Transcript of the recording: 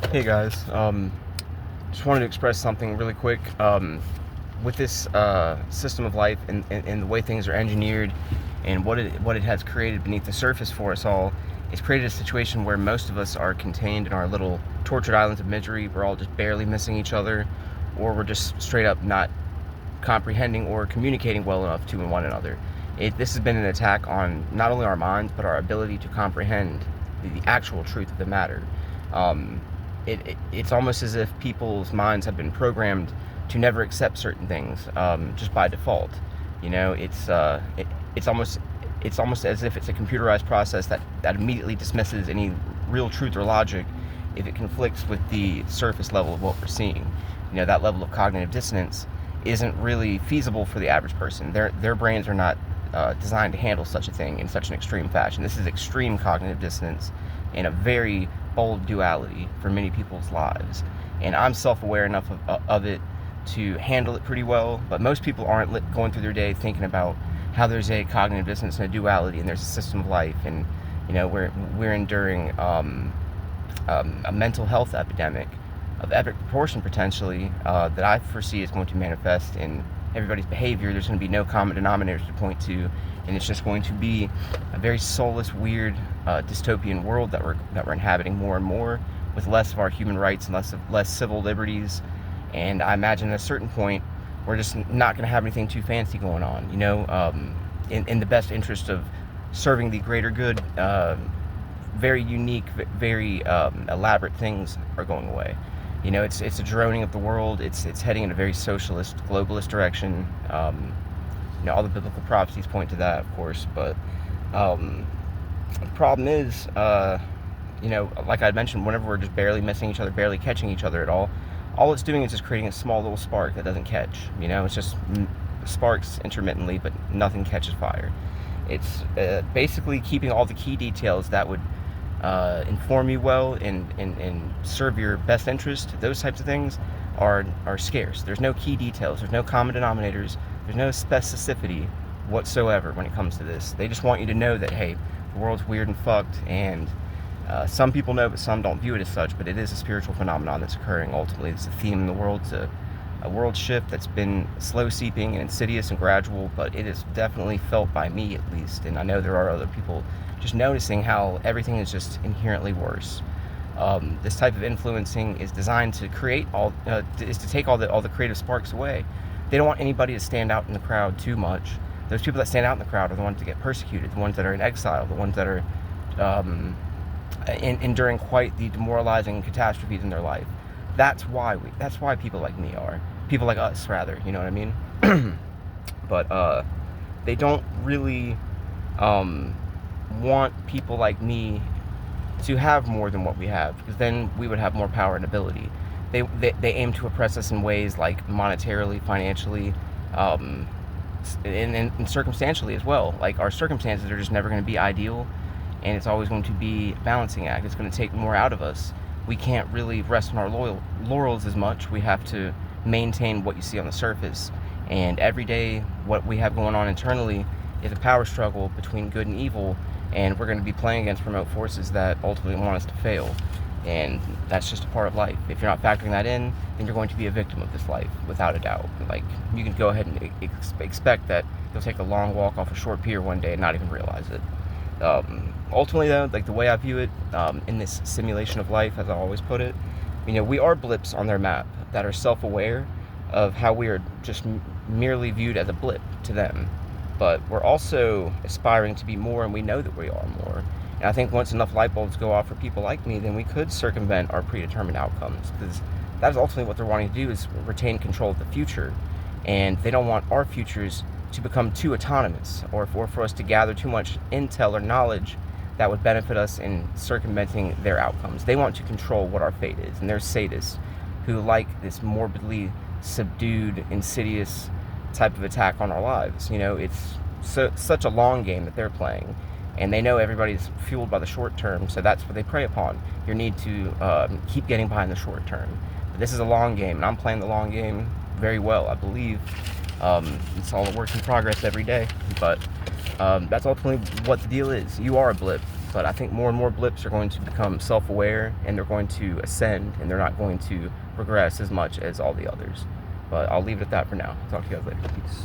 Hey guys, just wanted to express something really quick. With this system of life and the way things are engineered and what it has created beneath the surface for us all, it's created a situation where most of us are contained in our little tortured islands of misery. We're all just barely missing each other, or we're just straight up not comprehending or communicating well enough to one another. This has been an attack on not only our minds, but our ability to comprehend the actual truth of the matter. Um, it's almost as if people's minds have been programmed to never accept certain things, just by default. You know, it's almost as if it's a computerized process that immediately dismisses any real truth or logic if it conflicts with the surface level of what we're seeing. You know, that level of cognitive dissonance isn't really feasible for the average person. Their brains are not designed to handle such a thing in such an extreme fashion. This is extreme cognitive dissonance and a very bold duality for many people's lives. And I'm self-aware enough of it to handle it pretty well, but most people aren't going through their day thinking about how there's a cognitive dissonance and a duality, and there's a system of life, and you know we're enduring a mental health epidemic of epic proportion potentially, that I foresee is going to manifest in everybody's behavior. There's going to be no common denominators to point to, and it's just going to be a very soulless, weird, dystopian world that we're inhabiting more and more, with less of our human rights and less civil liberties. And I imagine at a certain point we're just not going to have anything too fancy going on. You know, in the best interest of serving the greater good, very unique, very elaborate things are going away. You know, it's a droning of the world. It's heading in a very socialist, globalist direction. You know, all the biblical prophecies point to that, of course. But the problem is, you know, like I mentioned, whenever we're just barely missing each other, barely catching each other at all it's doing is just creating a small little spark that doesn't catch. You know, it's just sparks intermittently, but nothing catches fire. It's basically keeping all the key details that would inform you well and serve your best interest. Those types of things are scarce. There's no key details. There's no common denominators. There's no specificity whatsoever when it comes to this. They just want you to know that, hey, the world's weird and fucked, and some people know, but some don't view it as such. But it is a spiritual phenomenon that's occurring. Ultimately, it's a theme in the world. It's a world shift that's been slow seeping and insidious and gradual, but it is definitely felt by me, at least, and I know there are other people just noticing how everything is just inherently worse. This type of influencing is designed to create is to take all the creative sparks away. They don't want anybody to stand out in the crowd too much. Those people that stand out in the crowd are the ones that get persecuted, the ones that are in exile, the ones that are enduring quite the demoralizing catastrophes in their life. That's why people like me are, people like us rather, you know what I mean? But they don't really want people like me to have more than what we have, because then we would have more power and ability. They aim to oppress us in ways like monetarily, financially, and circumstantially as well. Like, our circumstances are just never going to be ideal, and it's always going to be a balancing act. It's going to take more out of us. We can't really rest on our laurels as much. We have to maintain what you see on the surface. And every day, what we have going on internally is a power struggle between good and evil, and we're going to be playing against remote forces that ultimately want us to fail. And that's just a part of life. If you're not factoring that in, then you're going to be a victim of this life, without a doubt. Like, you can go ahead and expect that you'll take a long walk off a short pier one day and not even realize it. Ultimately, though, like, the way I view it, in this simulation of life, as I always put it, you know, we are blips on their map that are self-aware of how we are just merely viewed as a blip to them. But we're also aspiring to be more, and we know that we are more. And I think once enough light bulbs go off for people like me, then we could circumvent our predetermined outcomes, because that is ultimately what they're wanting to do, is retain control of the future. And they don't want our futures to become too autonomous, or for us to gather too much intel or knowledge that would benefit us in circumventing their outcomes. They want to control what our fate is, and they're sadists who like this morbidly subdued, insidious type of attack on our lives. You know, it's such a long game that they're playing, and they know everybody's fueled by the short term, so that's what they prey upon, your need to keep getting behind the short term. But this is a long game, and I'm playing the long game very well, I believe. It's all a work in progress every day, but that's ultimately what the deal is. You are a blip, But I think more and more blips are going to become self-aware, and they're going to ascend, and they're not going to regress as much as all the others. But I'll leave it at that for now. Talk to you guys later. Peace.